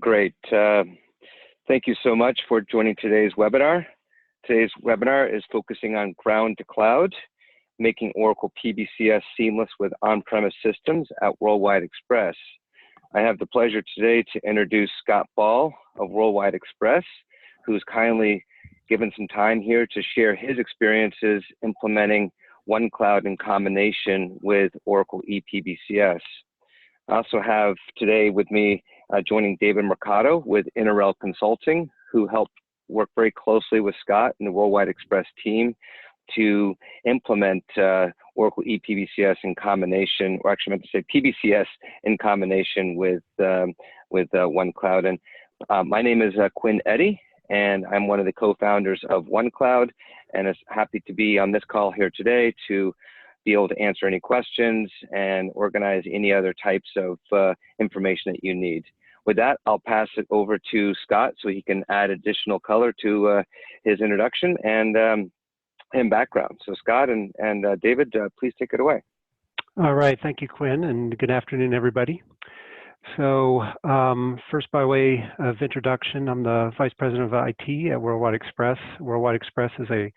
Great. Thank you so much for joining today's webinar. Today's webinar is focusing on ground to cloud, making Oracle PBCS seamless with on-premise systems at Worldwide Express. I have the pleasure today to introduce Scott Ball of Worldwide Express, who's kindly given some time here to share his experiences implementing OneCloud in combination with Oracle ePBCS. I also have today with me joining David Mercado with interRel Consulting, who helped work very closely with Scott and the Worldwide Express team to implement Oracle ePBCS in combination, or actually I meant to say PBCS in combination with OneCloud. And my name is Quinn Eddy, and I'm one of the co-founders of OneCloud, and is happy to be on this call here today to be able to answer any questions and organize any other types of information that you need. With that, I'll pass it over to Scott so he can add additional color to his introduction and background. So Scott and David, please take it away. All right, thank you, Quinn, and good afternoon, everybody. So first, by way of introduction, I'm the Vice President of IT at Worldwide Express. Worldwide Express is a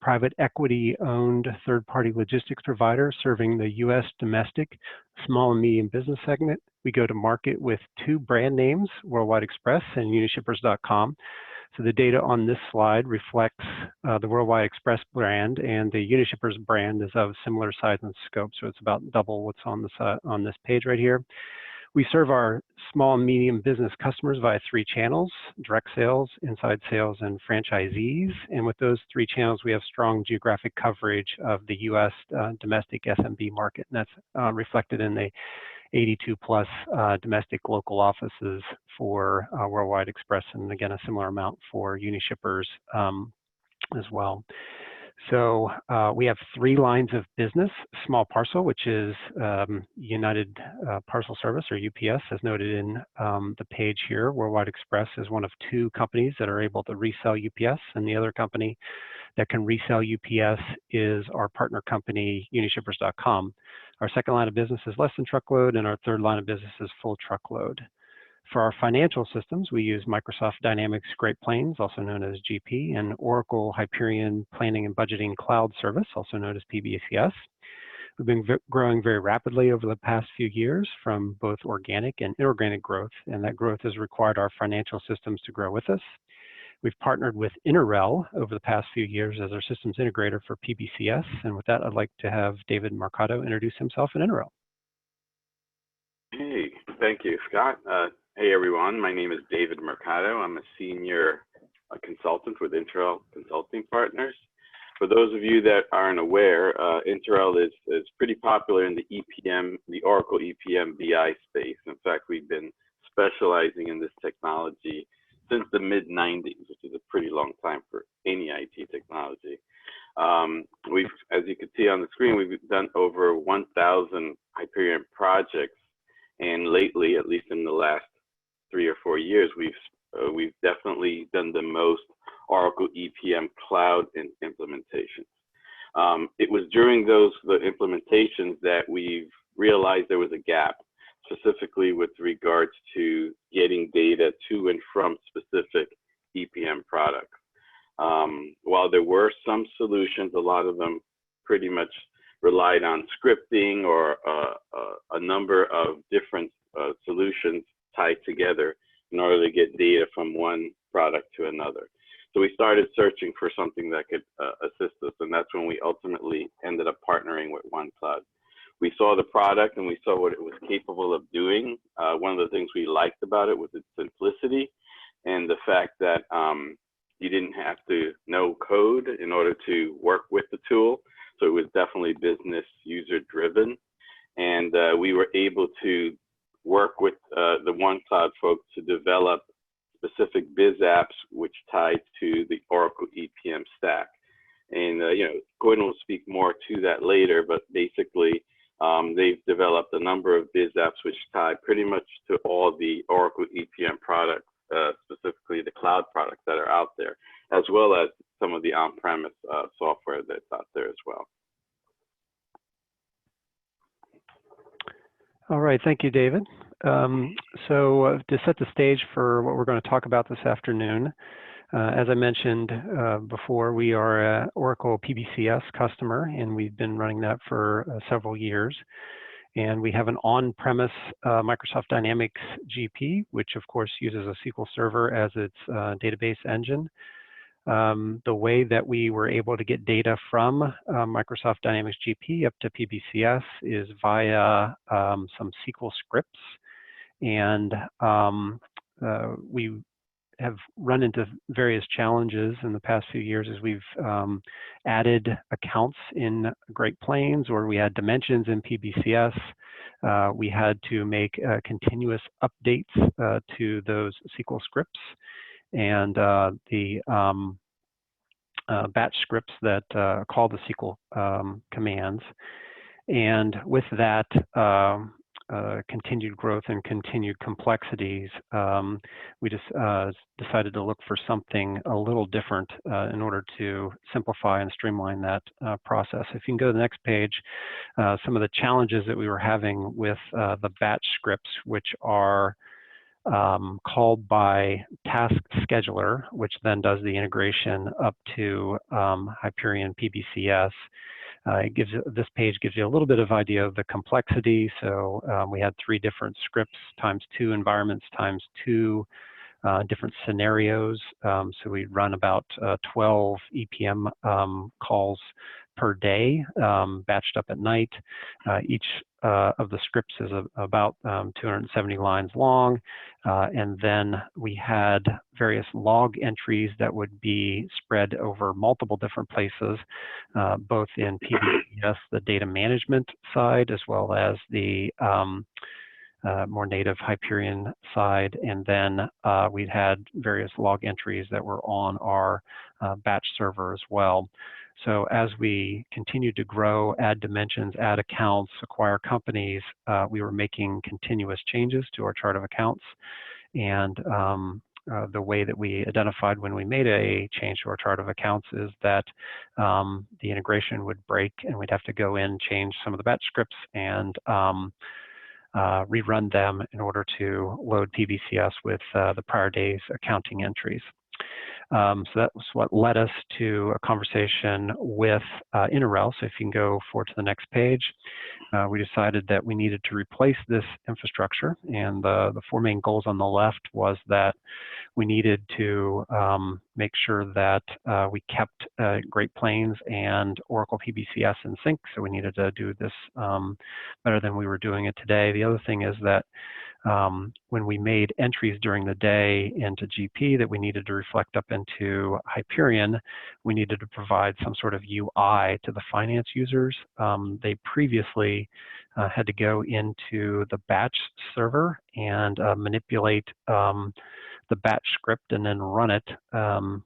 private equity-owned third-party logistics provider serving the U.S. domestic small and medium business segment. We go to market with two brand names, Worldwide Express and Unishippers.com. So the data on this slide reflects the Worldwide Express brand, and the Unishippers brand is of similar size and scope, so it's about double what's on this page right here. We serve our small and medium business customers via three channels: direct sales, inside sales, and franchisees. And with those three channels, we have strong geographic coverage of the U.S. Domestic SMB market, and that's reflected in the 82 plus domestic local offices for Worldwide Express, and again, a similar amount for Unishippers as well. So we have three lines of business: small parcel, which is United Parcel Service, or UPS, as noted in the page here. Worldwide Express is one of two companies that are able to resell UPS, and the other company that can resell UPS is our partner company, Unishippers.com. Our second line of business is less than truckload, and our third line of business is full truckload. For our financial systems, we use Microsoft Dynamics Great Plains, also known as GP, and Oracle Hyperion Planning and Budgeting Cloud Service, also known as PBCS. We've been growing very rapidly over the past few years from both organic and inorganic growth, and that growth has required our financial systems to grow with us. We've partnered with interRel over the past few years as our systems integrator for PBCS, and with that, I'd like to have David Mercado introduce himself and interRel. Hey, thank you, Scott. Hey everyone, my name is David Mercado. I'm a senior consultant with interRel Consulting Partners. For those of you that aren't aware, interRel is pretty popular in the EPM, the Oracle EPM BI space. In fact, we've been specializing in this technology since the mid-90s, which is a pretty long time for any IT technology. As you can see on the screen, we've done over 1,000 Hyperion projects, and lately, at least in the last 3 or 4 years, we've definitely done the most Oracle EPM cloud implementations. It was during the implementations that we've realized there was a gap, specifically with regards to getting data to and from specific EPM products. While there were some solutions, a lot of them pretty much relied on scripting or a number of different solutions tied together in order to get data from one product to another. So we started searching for something that could assist us, and that's when we ultimately ended up partnering with OneCloud. We saw the product and we saw what it was capable of doing. One of the things we liked about it was its simplicity and the fact that you didn't have to know code in order to work with the tool. So it was definitely business user driven. And we were able to work with the OneCloud folks to develop specific biz apps which tied to the Oracle EPM stack. And Gordon will speak more to that later, but basically they've developed a number of biz apps which tie pretty much to all the Oracle EPM products, specifically the cloud products that are out there, as well as some of the on-premise software that's out there as well. All right, thank you, David. To set the stage for what we're going to talk about this afternoon, as I mentioned before, we are an Oracle PBCS customer, and we've been running that for several years. And we have an on-premise Microsoft Dynamics GP, which of course uses a SQL Server as its database engine. The way that we were able to get data from Microsoft Dynamics GP up to PBCS is via some SQL scripts. And we have run into various challenges in the past few years as we've added accounts in Great Plains, or we had dimensions in PBCS. We had to make continuous updates to those SQL scripts, and the batch scripts that call the SQL commands. And with that continued growth and continued complexities, we just decided to look for something a little different in order to simplify and streamline that process. If you can go to the next page, some of the challenges that we were having with the batch scripts, which are called by Task Scheduler, which then does the integration up to Hyperion PBCS. This page gives you a little bit of idea of the complexity. So we had 3 different scripts times 2 environments times 2 different scenarios. So we run about 12 EPM calls per day, batched up at night. Each of the scripts is about 270 lines long. And then we had various log entries that would be spread over multiple different places, both in PBCS, the data management side, as well as the more native Hyperion side. And then we had various log entries that were on our batch server as well. So as we continued to grow, add dimensions, add accounts, acquire companies, we were making continuous changes to our chart of accounts. And the way that we identified when we made a change to our chart of accounts is that the integration would break, and we'd have to go in, change some of the batch scripts, and rerun them in order to load PBCS with the prior day's accounting entries. So that was what led us to a conversation with interRel. So if you can go forward to the next page, we decided that we needed to replace this infrastructure. And the 4 main goals on the left was that we needed to make sure that we kept Great Plains and Oracle PBCS in sync. So we needed to do this better than we were doing it today. The other thing is that when we made entries during the day into GP that we needed to reflect up into Hyperion, we needed to provide some sort of UI to the finance users. They previously had to go into the batch server and manipulate the batch script and then run it,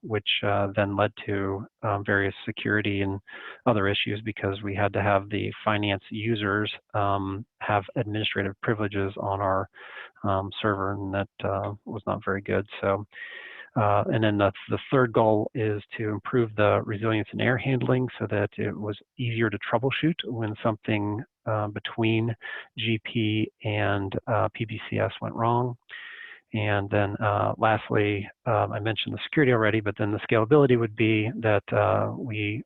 which then led to various security and other issues because we had to have the finance users have administrative privileges on our server, and that was not very good. So, and then the third goal is to improve the resilience and error handling so that it was easier to troubleshoot when something between GP and PBCS went wrong. And then lastly, I mentioned the security already, but then the scalability would be that we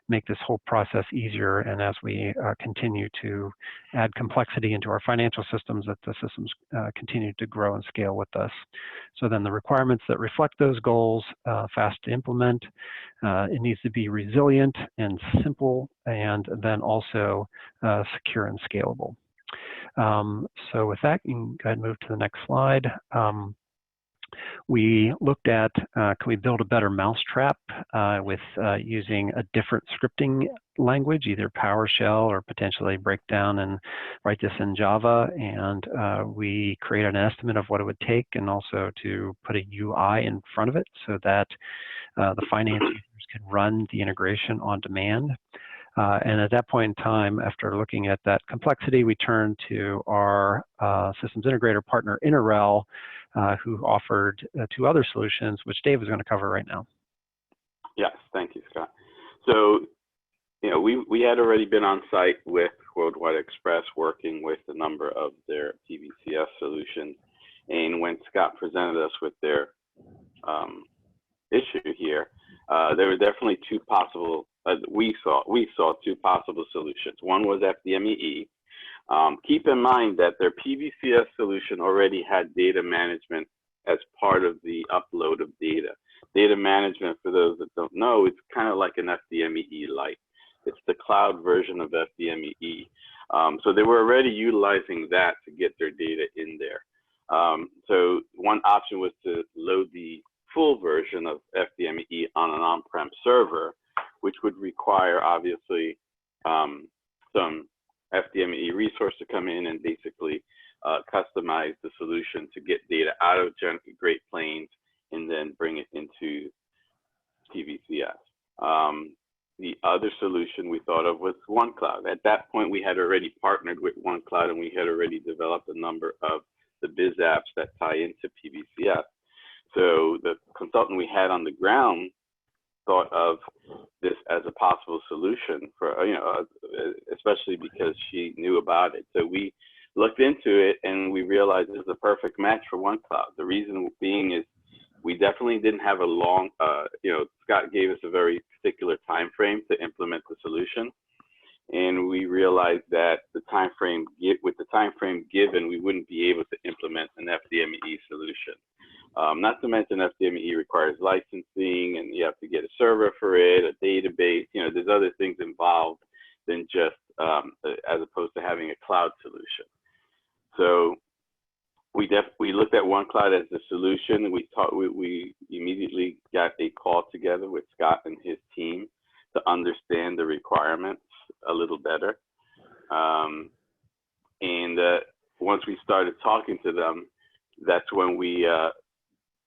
make this whole process easier, and as we continue to add complexity into our financial systems, that the systems continue to grow and scale with us. So then the requirements that reflect those goals, fast to implement, it needs to be resilient and simple, and then also secure and scalable. So with that, you can go ahead and move to the next slide. We looked at, can we build a better mousetrap with using a different scripting language, either PowerShell or potentially break down and write this in Java. And we created an estimate of what it would take, and also to put a UI in front of it so that the finance users can run the integration on demand. And at that point in time, after looking at that complexity, we turned to our systems integrator partner, interRel, who offered 2 other solutions, which Dave is going to cover right now. Yes, thank you, Scott. So we had already been on site with Worldwide Express working with a number of their PBCS solutions. And when Scott presented us with their issue here, there were definitely two possible, we saw two possible solutions. One was FDME. Keep in mind that their PBCS solution already had data management as part of the upload of data. Data management, for those that don't know, it's kind of like an FDME Lite. It's the cloud version of FDME. So they were already utilizing that to get their data in there. So one option was to load the full version of FDME on an on-prem server, which would require, obviously, some FDME resource to come in and basically customize the solution to get data out of Great Plains and then bring it into PBCS. The other solution we thought of was OneCloud. At that point, we had already partnered with OneCloud and we had already developed a number of the biz apps that tie into PBCS. So the consultant we had on the ground thought of this as a possible solution for, especially because she knew about it. So we looked into it and we realized it's a perfect match for OneCloud. The reason being is we definitely didn't have a long, Scott gave us a very particular time frame to implement the solution. And we realized that with the time frame given, we wouldn't be able to implement an FDME solution. Not to mention FDME requires licensing and you have to get a server for it, a database, there's other things involved than just as opposed to having a cloud solution. So we looked at OneCloud as the solution. We immediately got a call together with Scott and his team to understand the requirements a little better. Once we started talking to them, that's when we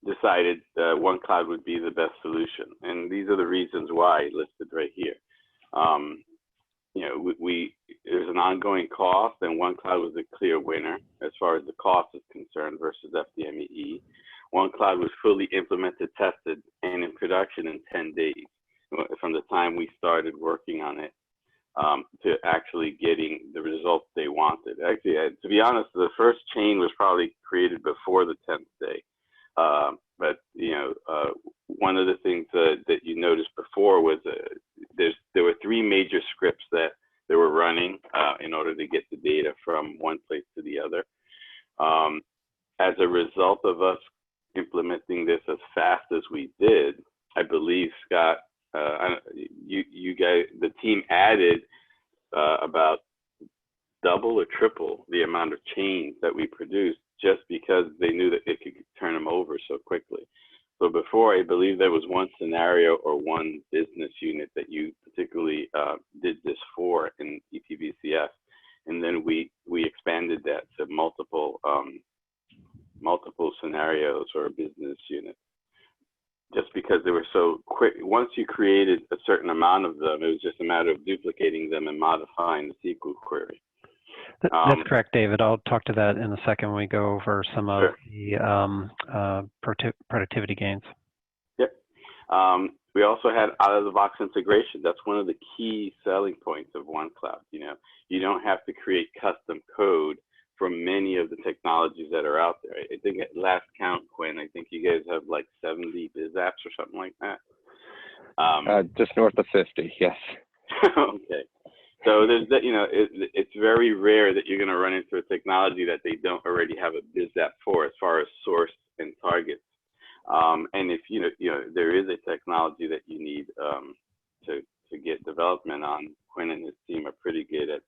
decided OneCloud would be the best solution. And these are the reasons why listed right here. There's an ongoing cost, and OneCloud was a clear winner as far as the cost is concerned versus FDME. OneCloud was fully implemented, tested, and in production in 10 days from the time we started working on it to actually getting the results they wanted. Actually, to be honest, the first chain was probably created before the 10th day. But one of the things that you noticed before was there were three major scripts that they were running in order to get the data from one place to the other. As a result of us implementing this as fast as we did, I believe, Scott, you guys, the team added about double or triple the amount of chains that we produced just because they knew that it could turn them over so quickly. So before, I believe there was one scenario or one business unit that you particularly did this for in ePBCS, and then we expanded that to multiple scenarios or business units, just because they were so quick. Once you created a certain amount of them, it was just a matter of duplicating them and modifying the SQL query. That's correct, David. I'll talk to that in a second when we go over some of the productivity gains. Yep. We also had out-of-the-box integration. That's one of the key selling points of OneCloud. You don't have to create custom code for many of the technologies that are out there. I think at last count, Quinn, I think you guys have like 70 biz apps or something like that. Just north of 50, yes. Okay. So there's that, it's very rare that you're going to run into a technology that they don't already have a biz app for as far as source and targets. And if there is a technology that you need to get development on, Quinn and his team are pretty good at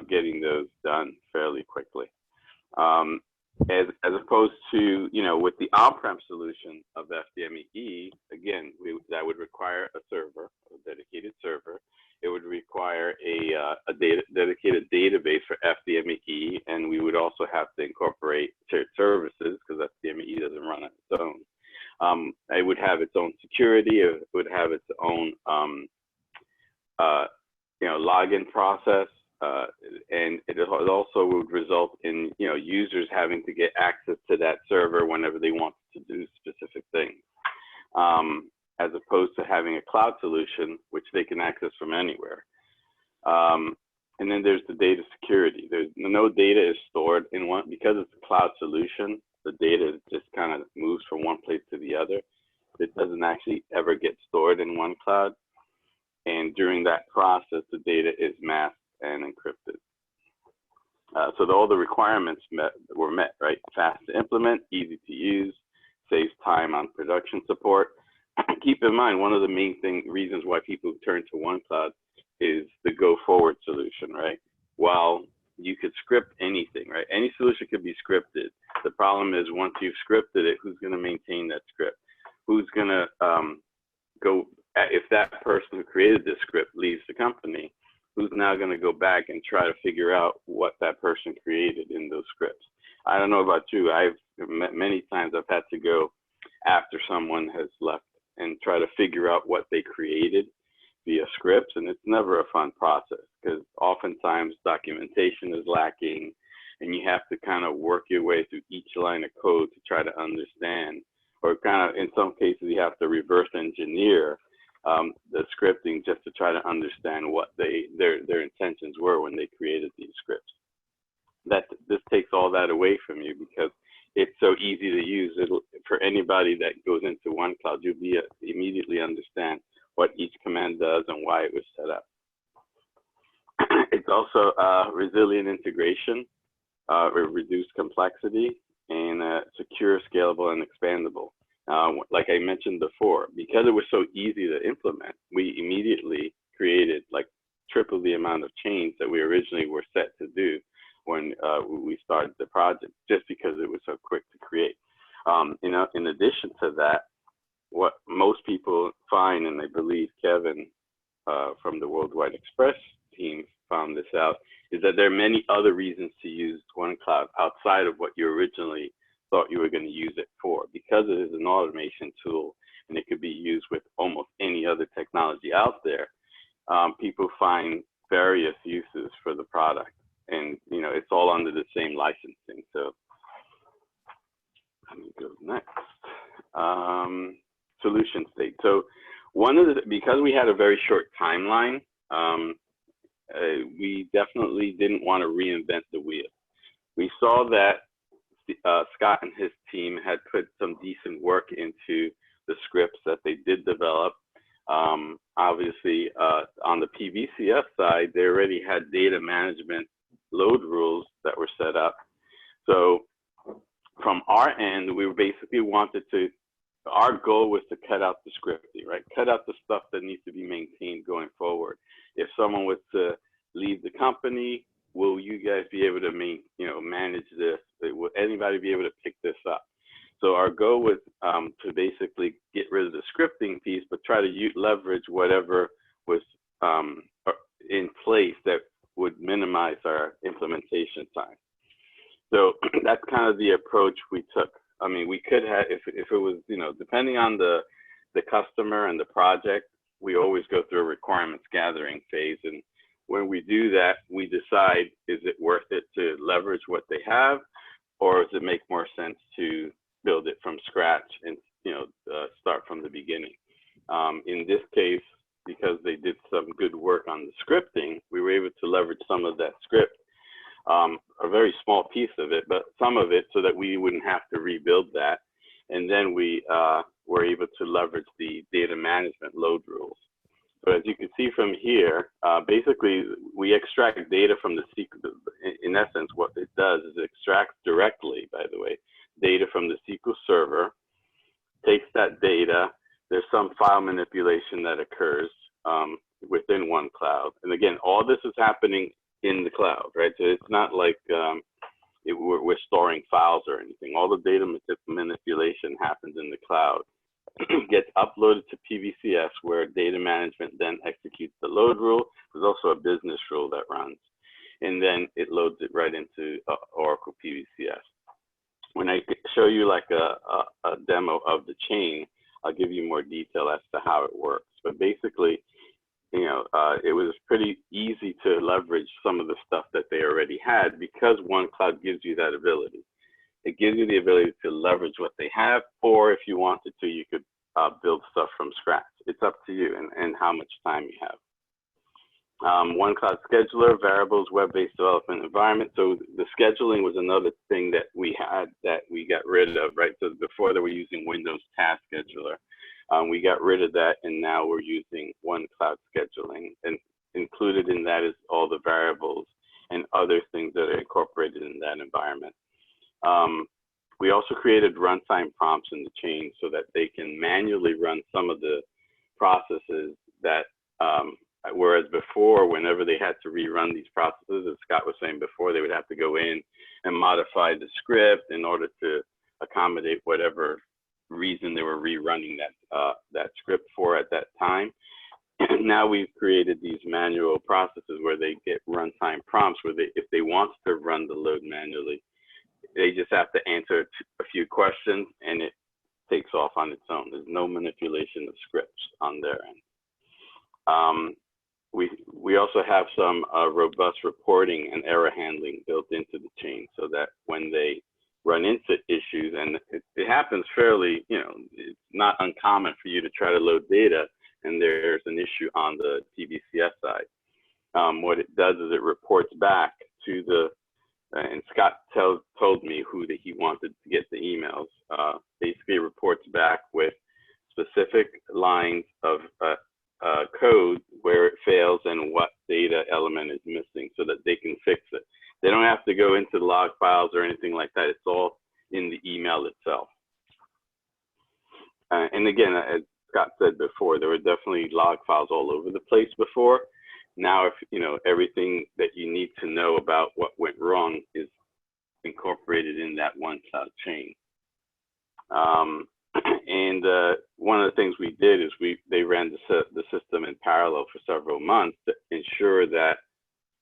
getting those done fairly quickly. As opposed to, with the on-prem solution of FDME, again, that would require a server, a dedicated server. It would require a dedicated database for FDME, and we would also have to incorporate shared services because FDME doesn't run on its own. It would have its own security. It would have its own, login process, and it also would result in users having to get access to that server whenever they want to do specific things. as opposed to having a cloud solution, which they can access from anywhere. And then there's the data security. There's no data is stored in one, because it's a cloud solution, the data just kind of moves from one place to the other. It doesn't actually ever get stored in OneCloud. And during that process, the data is masked and encrypted. So all the requirements were met, right? Fast to implement, easy to use, saves time on production support. Keep in mind, one of the main reasons why people turn to OneCloud is the go forward solution, right? While you could script anything, right? Any solution could be scripted. The problem is once you've scripted it, who's going to maintain that script? Who's going to if that person who created this script leaves the company, who's now going to go back and try to figure out what that person created in those scripts? I don't know about you. Many times I've had to go after someone has left and try to figure out what they created via scripts, and it's never a fun process because oftentimes documentation is lacking and you have to kind of work your way through each line of code to try to understand, or kind of in some cases you have to reverse engineer the scripting just to try to understand what their intentions were when they created these scripts. This takes all that away from you because it's so easy to use. For anybody that goes into OneCloud, you'll immediately understand what each command does and why it was set up. It's also resilient integration, reduced complexity, and secure, scalable, and expandable. Like I mentioned before, because it was so easy to implement, we immediately created like triple the amount of change that we originally were set to do when we started the project, just because it was so quick to create. In addition to that, what most people find, and I believe Kevin from the Worldwide Express team found this out, is that there are many other reasons to use OneCloud outside of what you originally thought you were going to use it for. Because it is an automation tool and it could be used with almost any other technology out there, people find various uses for the product. And it's all under the same licensing. So let me go next. Solution state. So because we had a very short timeline, we definitely didn't want to reinvent the wheel. We saw that Scott and his team had put some decent work into the scripts that they did develop. Obviously, on the PBCS side, they already had data management load rules that were set up. So from our end, we basically our goal was to cut out the scripting, right? Cut out the stuff that needs to be maintained going forward. If someone was to leave the company, will you guys be able to manage this? Will anybody be able to pick this up? So our goal was to basically get rid of the scripting piece, but try to leverage whatever was in place that would minimize our implementation time. So that's kind of the approach we took. I mean, we could have, if it was, depending on the customer and the project, we always go through a requirements gathering phase. And when we do that, we decide, is it worth it to leverage what they have, or does it make more sense to build it from scratch and start from the beginning? In this case, because they did some good work on the scripting, we were able to leverage some of that script, a very small piece of it, but some of it, so that we wouldn't have to rebuild that. And then we were able to leverage the data management load rules. So as you can see from here, basically we extract data from the SQL. In essence, what it does is it extracts directly, by the way, data from the SQL server, takes that data. There's some file manipulation that occurs within OneCloud. And again, all this is happening in the cloud, right? So it's not like we're storing files or anything. All the data manipulation happens in the cloud. Gets uploaded to PBCS, where data management then executes the load rule. There's also a business rule that runs, and then it loads it right into Oracle PBCS. When I show you like a demo of the chain, I'll give you more detail as to how it works. But basically, it was pretty easy to leverage some of the stuff that they already had, because OneCloud gives you that ability. It gives you the ability to leverage what they have, or if you wanted to, you could build stuff from scratch. It's up to you and how much time you have. OneCloud scheduler, variables, web-based development environment. So the scheduling was another thing that we had that we got rid of, right? So before they were using Windows Task Scheduler. We got rid of that, and now we're using OneCloud scheduling. And included in that is all the variables and other things that are incorporated in that environment. We also created runtime prompts in the chain so that they can manually run some of the processes that, whereas before, whenever they had to rerun these processes, as Scott was saying before, they would have to go in and modify the script in order to accommodate whatever reason they were rerunning that script for at that time. And now we've created these manual processes where they get runtime prompts where if they want to run the load manually, they just have to answer a few questions and it takes off on its own. There's no manipulation of scripts on their end. We also have some robust reporting and error handling built into the chain so that when they run into issues, and it happens fairly, it's not uncommon for you to try to load data and there's an issue on the PBCS side. What it does is it reports back to the, and Scott told me who he wanted to get the emails. Basically reports back with specific lines of code where it fails and what data element is missing so that they can fix it. They don't have to go into the log files or anything like that. It's all in the email itself. And again, as Scott said before, there were definitely log files all over the place before. Now, if everything that you need to know about what went wrong is incorporated in that OneCloud chain. And one of the things we did is they ran the system in parallel for several months to ensure that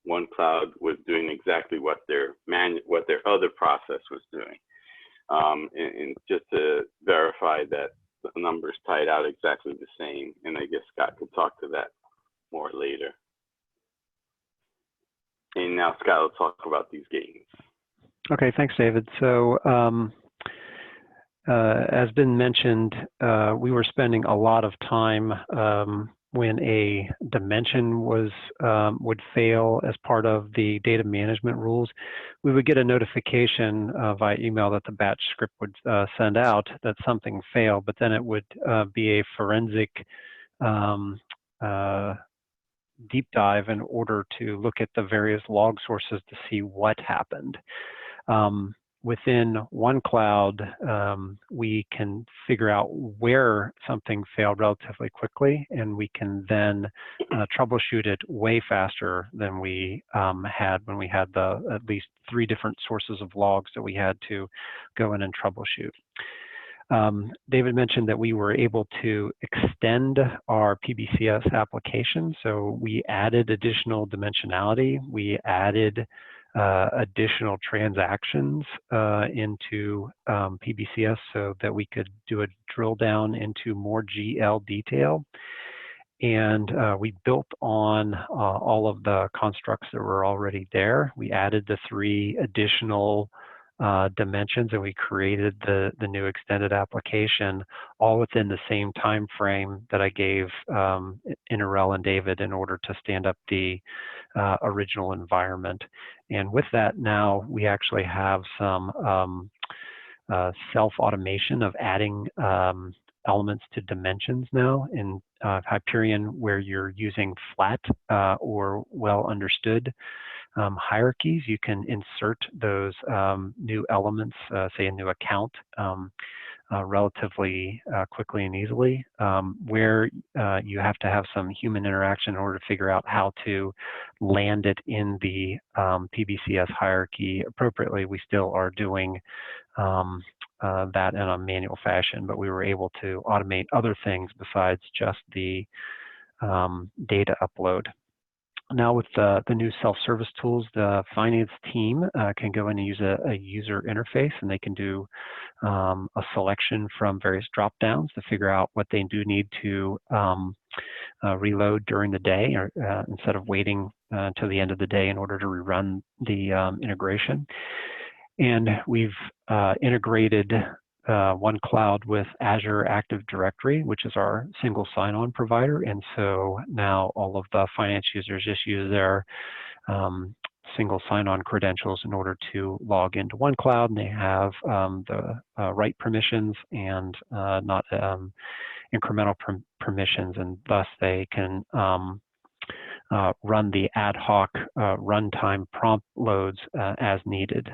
OneCloud was doing exactly what their other process was doing, and just to verify that the numbers tied out exactly the same. And I guess Scott could talk to that more later. And now Scott will talk about these games. Okay, thanks, David. So as been mentioned, we were spending a lot of time when a dimension would fail as part of the data management rules. We would get a notification via email that the batch script would send out that something failed, but then it would be a forensic deep dive in order to look at the various log sources to see what happened. Within OneCloud, we can figure out where something failed relatively quickly, and we can then troubleshoot it way faster than we had when we had at least 3 different sources of logs that we had to go in and troubleshoot. David mentioned that we were able to extend our PBCS application, so we added additional dimensionality. We added additional transactions into PBCS so that we could do a drill down into more GL detail. And we built on all of the constructs that were already there. We added the 3 additional dimensions, and we created the new extended application all within the same time frame that I gave interRel and David in order to stand up the original environment. And with that, now we actually have some self-automation of adding elements to dimensions now in Hyperion, where you're using flat or well understood hierarchies. You can insert those new elements, say a new account, relatively quickly and easily. Where you have to have some human interaction in order to figure out how to land it in the PBCS hierarchy appropriately, we still are doing that in a manual fashion, but we were able to automate other things besides just the data upload. Now with the new self-service tools, the finance team can go in and use a user interface, and they can do a selection from various drop-downs to figure out what they do need to reload during the day, or instead of waiting until the end of the day in order to rerun the integration. And we've integrated OneCloud with Azure Active Directory, which is our single sign-on provider. And so now all of the finance users just use their single sign-on credentials in order to log into OneCloud, and they have the right permissions and not incremental permissions, and thus they can run the ad hoc runtime prompt loads as needed.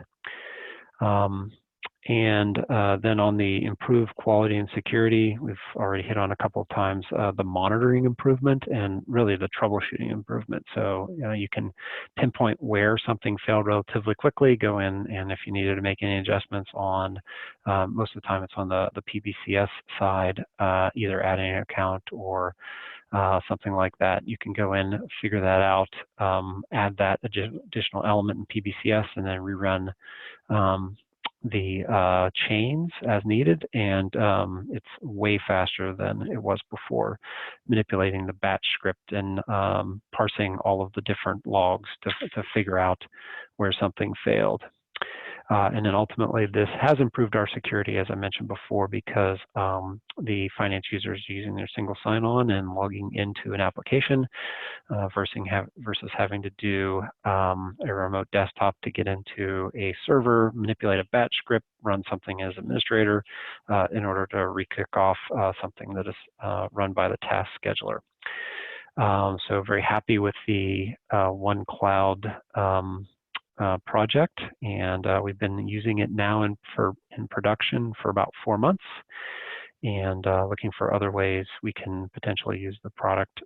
And then on the improved quality and security, we've already hit on a couple of times the monitoring improvement and really the troubleshooting improvement. So you can pinpoint where something failed relatively quickly, go in, and if you needed to make any adjustments on, most of the time it's on the PBCS side, either adding an account or something like that. You can go in, figure that out, add that additional element in PBCS, and then rerun the chains as needed, and it's way faster than it was before, manipulating the batch script and parsing all of the different logs to figure out where something failed. And then ultimately, this has improved our security, as I mentioned before, because the finance users using their single sign-on and logging into an application versus having to do a remote desktop to get into a server, manipulate a batch script, run something as administrator in order to re-kick off something that is run by the task scheduler. So very happy with the OneCloud project, and we've been using it now in production for about 4 months, and looking for other ways we can potentially use the product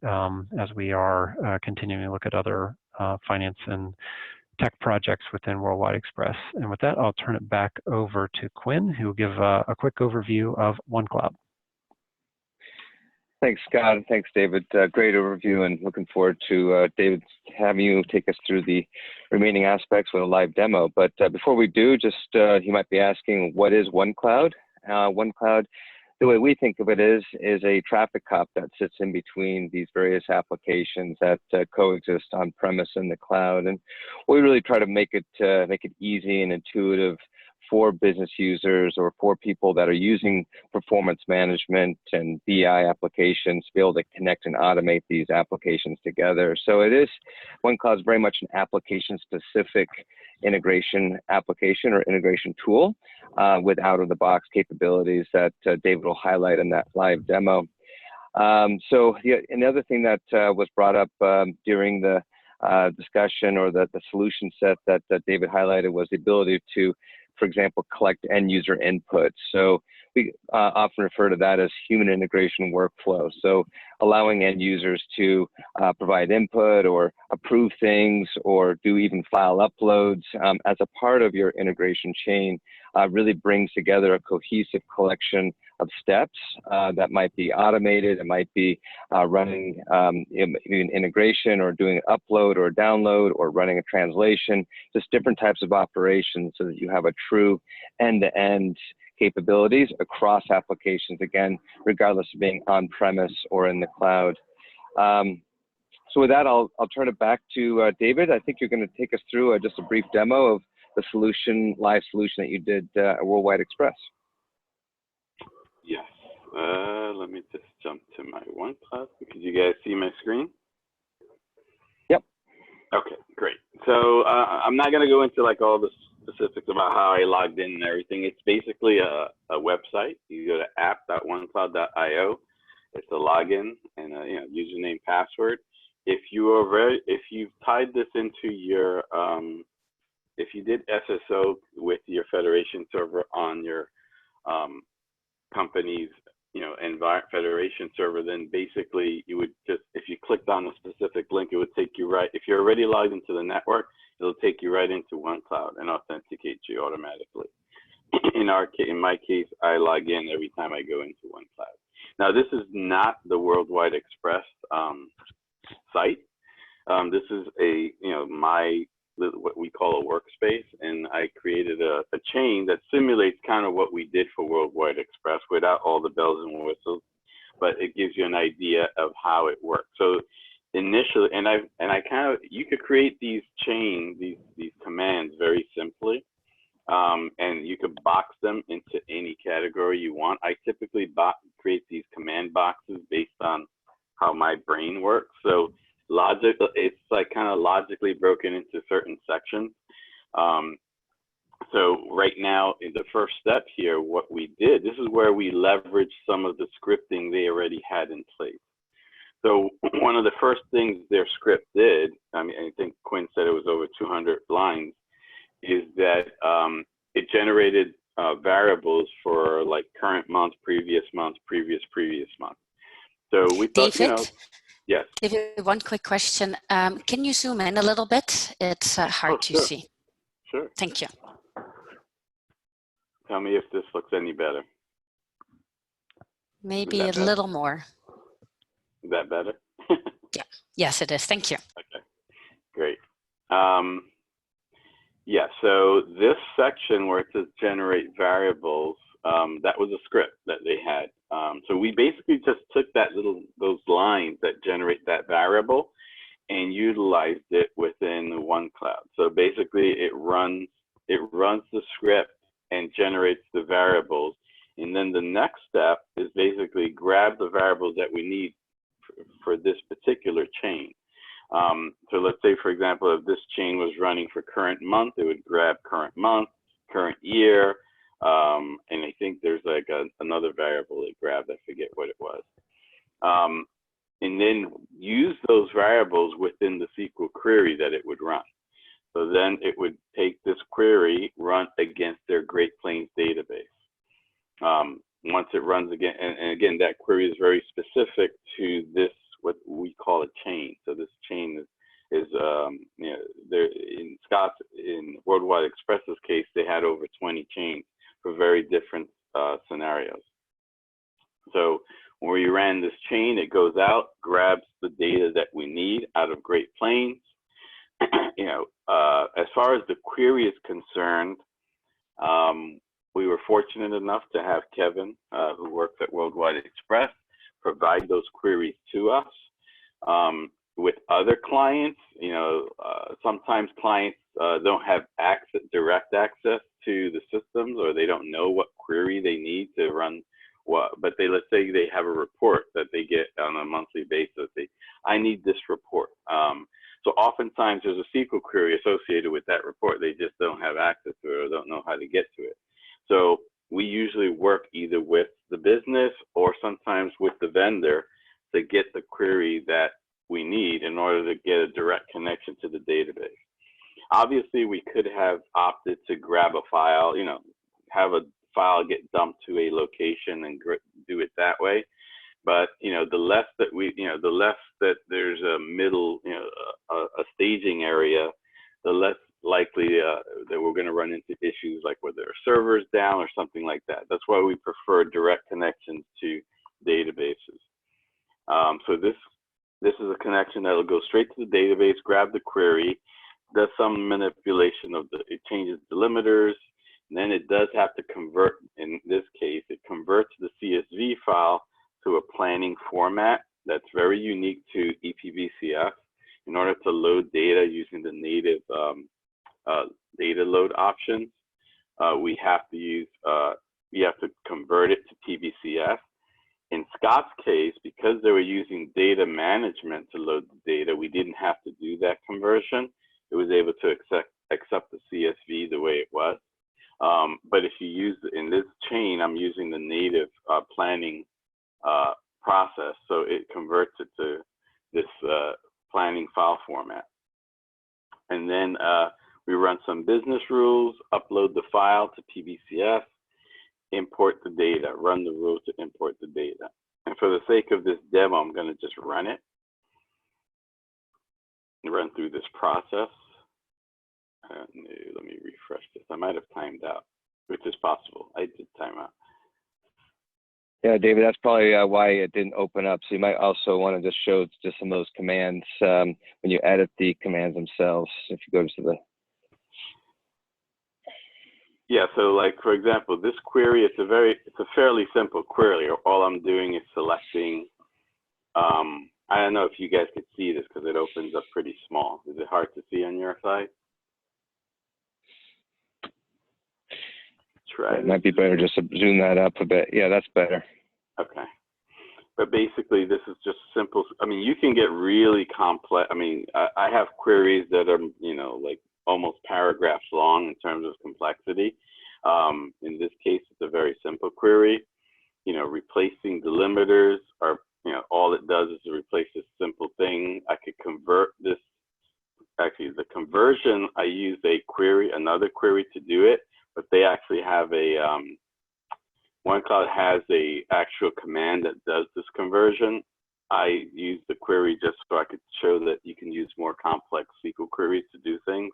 as we are continuing to look at other finance and tech projects within Worldwide Express. And with that, I'll turn it back over to Quinn, who will give a quick overview of OneCloud. Thanks, Scott. Thanks, David. Great overview, and looking forward to David having you take us through the remaining aspects with a live demo. But before we do, just you might be asking, what is OneCloud? OneCloud, the way we think of it is a traffic cop that sits in between these various applications that coexist on premise in the cloud. And we really try to make it easy and intuitive for business users or for people that are using performance management and BI applications to be able to connect and automate these applications together. So OneCloud is very much an application-specific integration application or integration tool with out-of-the-box capabilities that David will highlight in that live demo. So another thing that was brought up during the discussion or the solution set that David highlighted was the ability to, for example, collect end user input. So we often refer to that as human integration workflow. So allowing end users to provide input or approve things or do even file uploads as a part of your integration chain really brings together a cohesive collection of steps that might be automated. It might be running integration or doing an upload or a download or running a translation, just different types of operations so that you have a true end-to-end capabilities across applications, again, regardless of being on-premise or in the cloud. So with that, I'll turn it back to David. I think you're going to take us through just a brief demo of the live solution that you did at Worldwide Express. Yes. Let me just jump to my OneCloud because you guys see my screen. Yep. Okay, great. So I'm not going to go into like all the specifics about how I logged in and everything. It's basically a website. You go to app.onecloud.io. It's a login and a username, password. If you've tied this into your if you did SSO with your federation server on your company's federation server, then basically you would just, if you clicked on a specific link, it would take you right. If you're already logged into the network, it'll take you right into OneCloud and authenticate you automatically. In my case, I log in every time I go into OneCloud. Now, this is not the Worldwide Express site. This is what we call a workspace, and I created a chain that simulates kind of what we did for Worldwide Express without all the bells and whistles, but it gives you an idea of how it works. So initially, you could create these chains, these commands very simply. and you could box them into any category you want. I typically create these command boxes based on how my brain works. So it's like kind of logically broken into certain sections. So right now, in the first step here, what we did, this is where we leveraged some of the scripting they already had in place. So one of the first things their script did, I mean, I think Quinn said it was over 200 lines, is that it generated variables for like current month, previous month, previous month. So we thought, David, yes. David, one quick question. Can you zoom in a little bit? It's hard to see. Sure. Thank you. Tell me if this looks any better. Maybe a little more. Is that better? Yeah. Yes, it is. Thank you. Okay, great. Yeah, so this section where it says generate variables, that was a script that they had. So we basically just took those lines that generate that variable and utilized it within the OneCloud. So basically it runs the script and generates the variables. And then the next step is basically grab the variables that we need for this particular chain. So let's say, for example, if this chain was running for current month, it would grab current month, current year, and I think there's like another variable it grabbed, I forget what it was. And then use those variables within the SQL query that it would run. So then it would take this query, run against their Great Plains database. Once it runs again, and again, that query is very specific to this, what we call a chain. So this chain is you know, in Worldwide Express's case, they had over 20 chains for very different scenarios. So when we ran this chain, it goes out, grabs the data that we need out of Great Plains. You know, as far as the query is concerned, we were fortunate enough to have Kevin, who works at Worldwide Express, provide those queries to us. With other clients, you know, sometimes clients don't have direct access to the systems, or they don't know what query they need to run what, but let's say they have a report that they get on a monthly basis. I need this report. So oftentimes there's a SQL query associated with that report. They just don't have access to it or don't know how to get to it. So we usually work either with the business or sometimes with the vendor to get the query that we need in order to get a direct connection to the database. Obviously, we could have opted to grab a file, you know, have a file get dumped to a location and do it that way. But, you know, the less that there's a middle, you know, a staging area, the less likely that we're going to run into issues like whether our server's down or something like that. That's why we prefer direct connections to databases. So this is a connection that'll go straight to the database, grab the query, does some manipulation of it changes delimiters, and then it does have to convert. In this case, it converts the CSV file to a planning format that's very unique to ePBCS. In order to load data using the native data load options, we have to convert it to PBCS. In Scott's case, because they were using data management to load the data, we didn't have to do that conversion. It was able to accept the CSV the way it was. But if you use, in this chain, I'm using the native planning process, so it converts it to this planning file format. And then we run some business rules, upload the file to PBCS, import the data, run the rules to import the data. And for the sake of this demo, I'm going to just run it and run through this process. Let me refresh this. I might have timed out, which is possible. I did time out. Yeah, David, that's probably why it didn't open up. So you might also want to just show just some of those commands when you edit the commands themselves. If you go to the Yeah, so like for example, this query, it's a fairly simple query. All I'm doing is selecting. I don't know if you guys could see this because it opens up pretty small. Is it hard to see on your side? try. It might be better just to zoom that up a bit. Yeah, that's better. Okay. But basically, this is just simple. I mean, you can get really complex. I mean, I have queries that are, you know, like almost paragraphs long in terms of complexity. In this case, it's a very simple query. You know, replacing delimiters are, you know, all it does is to replace this simple thing. I could convert this. Actually, the conversion, I use another query to do it, but they actually have a, OneCloud has a actual command that does this conversion. I use the query just so I could show that you can use more complex SQL queries to do things.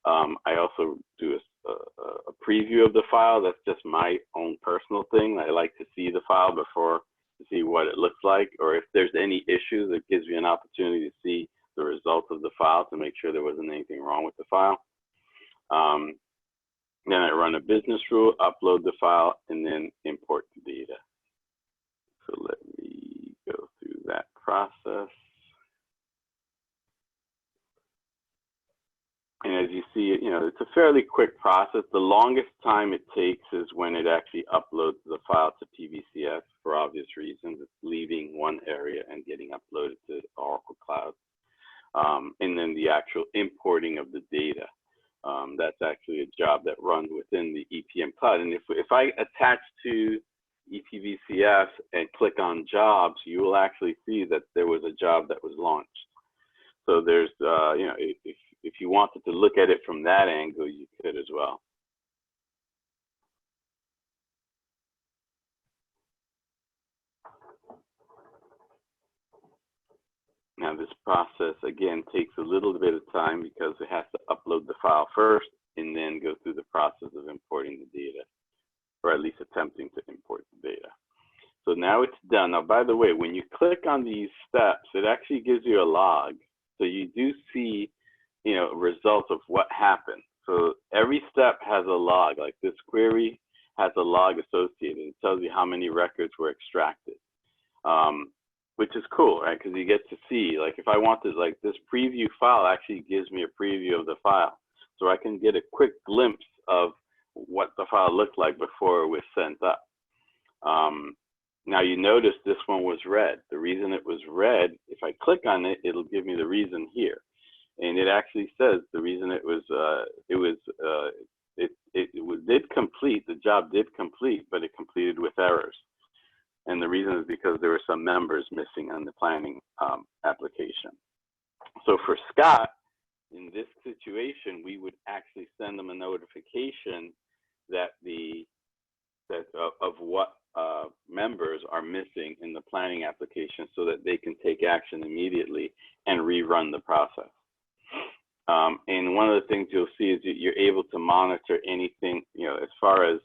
I also do a preview of the file. That's just my own personal thing. I like to see the file before to see what it looks like, or if there's any issues, it gives me an opportunity to see the results of the file to make sure there wasn't anything wrong with the file. Then I run a business rule, upload the file, and then import the data. So let me go through that process. And as you see, you know, it's a fairly quick process. The longest time it takes is when it actually uploads the file to PBCS for obvious reasons. It's leaving one area and getting uploaded to Oracle Cloud. And then the actual importing of the data. That's actually a job that runs within the EPM Cloud. And if I attach to ePBCS and click on jobs, you will actually see that there was a job that was launched. So there's, you know, if you wanted to look at it from that angle, you could as well. Now this process, again, takes a little bit of time because it has to upload the file first and then go through the process of importing the data, or at least attempting to import the data. So now it's done. Now, by the way, when you click on these steps, it actually gives you a log. So you do see, you know, results of what happened. So every step has a log, like this query has a log associated. It tells you how many records were extracted. Which is cool, right? Because you get to see, like if I wanted, like this preview file actually gives me a preview of the file. So I can get a quick glimpse of what the file looked like before it was sent up. Now you notice this one was red. The reason it was red, if I click on it, it'll give me the reason here. And it actually says the reason it did complete, the job did complete, but it completed with errors. And the reason is because there were some members missing on the planning application. So for Scott, in this situation, we would actually send them a notification that of what members are missing in the planning application so that they can take action immediately and rerun the process. And one of the things you'll see is that you're able to monitor anything, you know, as far as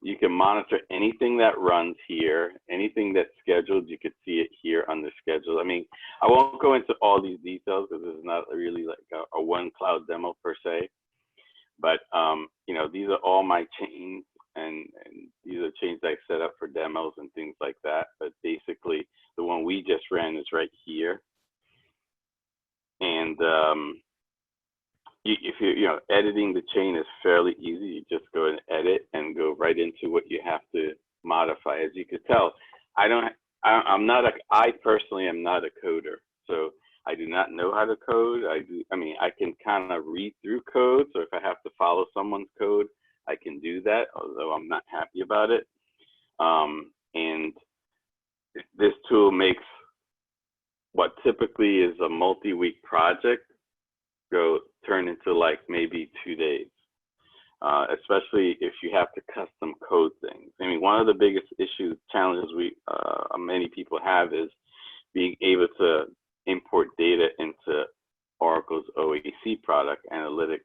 you can monitor anything that runs here, anything that's scheduled, you could see it here on the schedule. I mean, I won't go into all these details because it's not really like a OneCloud demo per se, but you know, these are all my chains and these are chains I set up for demos and things like that. But basically the one we just ran is right here. And if you know, editing the chain is fairly easy. You just go and edit and go right into what you have to modify. As you could tell, I personally am not a coder, so I do not know how to code. I mean, I can kind of read through code. So if I have to follow someone's code, I can do that, although I'm not happy about it. And this tool makes what typically is a multi-week project turn into like maybe 2 days, especially if you have to custom code things. I mean, one of the biggest challenges many people have is being able to import data into Oracle's OAC product, analytics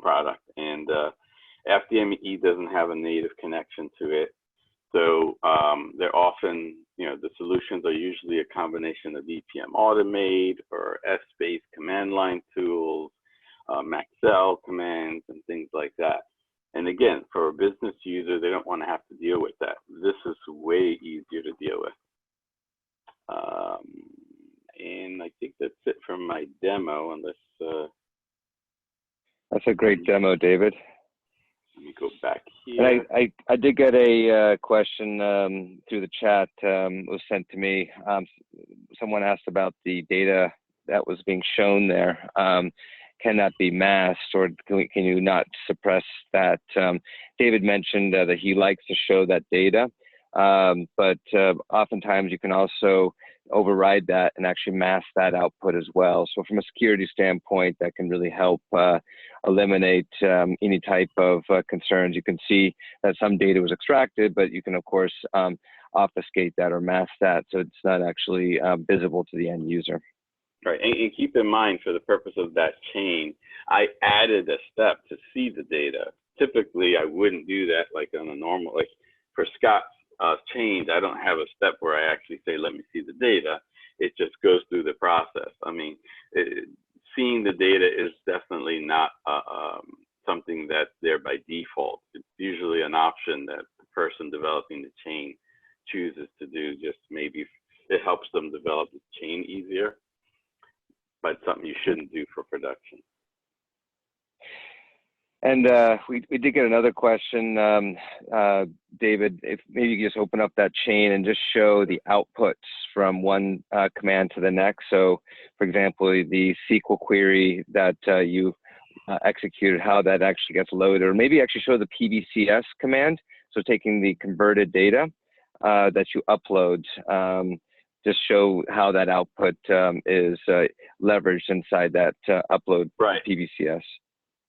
product, and FDME doesn't have a native connection to it. So they're often, you know, the solutions are usually a combination of EPM Automate or S-based command line tools, Maxell commands, and things like that. And again, for a business user, they don't want to have to deal with that. This is way easier to deal with. And I think that's it from my demo, unless... That's a great demo, David. Let me go back And I did get a question through the chat, was sent to me. Someone asked about the data that was being shown there. Can that be masked, or can you not suppress that? David mentioned that he likes to show that data, but oftentimes you can also override that and actually mask that output as well. So from a security standpoint, that can really help eliminate any type of concerns. You can see that some data was extracted, but you can of course obfuscate that or mask that so it's not actually visible to the end user. Right, and keep in mind, for the purpose of that chain, I added a step to see the data. Typically, I wouldn't do that like on a normal, like for Scott's chains, I don't have a step where I actually say, let me see the data. It just goes through the process. I mean, seeing the data is definitely not something that's there by default. It's usually an option that the person developing the chain chooses to do, just maybe it helps them develop the chain easier, but something you shouldn't do for production. And we did get another question, David, if maybe you could just open up that chain and just show the outputs from one command to the next. So for example, the SQL query that you executed, how that actually gets loaded, or maybe actually show the PBCS command. So taking the converted data that you upload, just show how that output is leveraged inside that upload PBCS.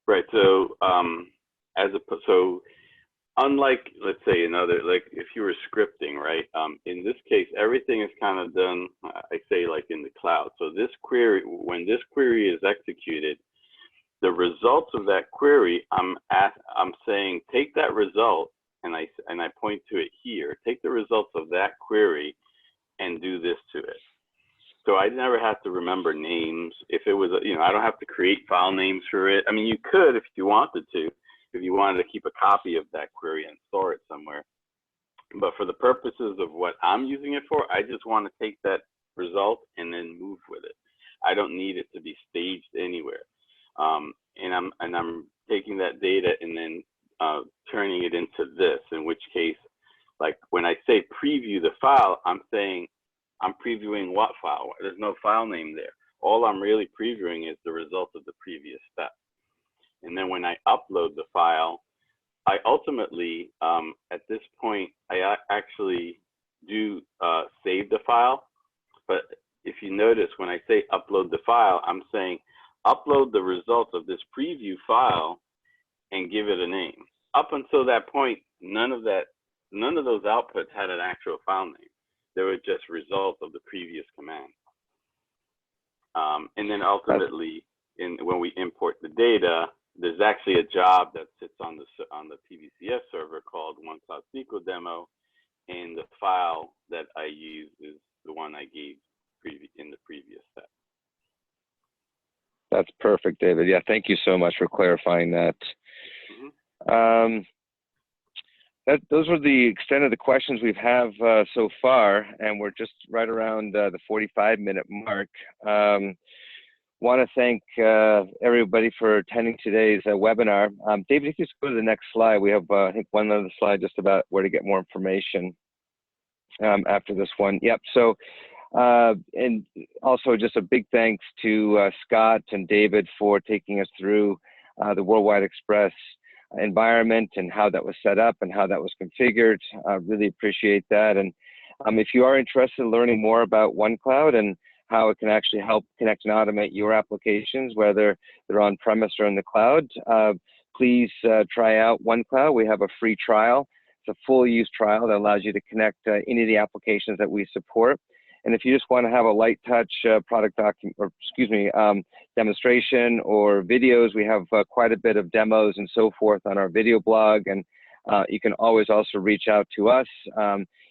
Right. So, so unlike, let's say, another, like if you were scripting, right? In this case, everything is kind of done, I say, like in the cloud. So this query, when this query is executed, the results of that query, I'm saying, take that result, and I point to it here. Take the results of that query and do this to it. So I never have to remember names. If it was, I don't have to create file names for it. I mean, you could if you wanted to, if you wanted to keep a copy of that query and store it somewhere. But for the purposes of what I'm using it for, I just want to take that result and then move with it. I don't need it to be staged anywhere. And I'm taking that data and then turning it into this, in which case, like when I say preview the file, I'm saying, I'm previewing what file? There's no file name there. All I'm really previewing is the result of the previous step. And then when I upload the file, I ultimately, at this point, I actually do save the file. But if you notice, when I say upload the file, I'm saying upload the results of this preview file and give it a name. Up until that point, none of those outputs had an actual file name. They were just results of the previous command. And then ultimately, when we import the data, there's actually a job that sits on the PBCS server called OneCloud SQL demo, and the file that I use is the one I gave in the previous step. That's perfect, David. Yeah, thank you so much for clarifying that. Mm-hmm. Those are the extent of the questions we've have so far, and we're just right around the 45-minute mark. Want to thank everybody for attending today's webinar. David, if you just go to the next slide, we have I think one other slide just about where to get more information after this one. Yep. So, and also just a big thanks to Scott and David for taking us through the Worldwide Express environment and how that was set up and how that was configured. I really appreciate that. And if you are interested in learning more about OneCloud and how it can actually help connect and automate your applications, whether they're on-premise or in the cloud, please try out OneCloud. We have a free trial. It's a full use trial that allows you to connect any of the applications that we support. And if you just want to have a light touch demonstration or videos, we have quite a bit of demos and so forth on our video blog. And you can always also reach out to us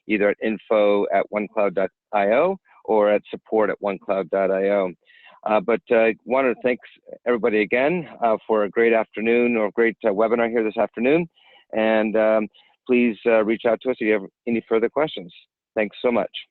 either at info@onecloud.io or at support@onecloud.io. But I want to thank everybody again for a great afternoon or a great webinar here this afternoon. And please reach out to us if you have any further questions. Thanks so much.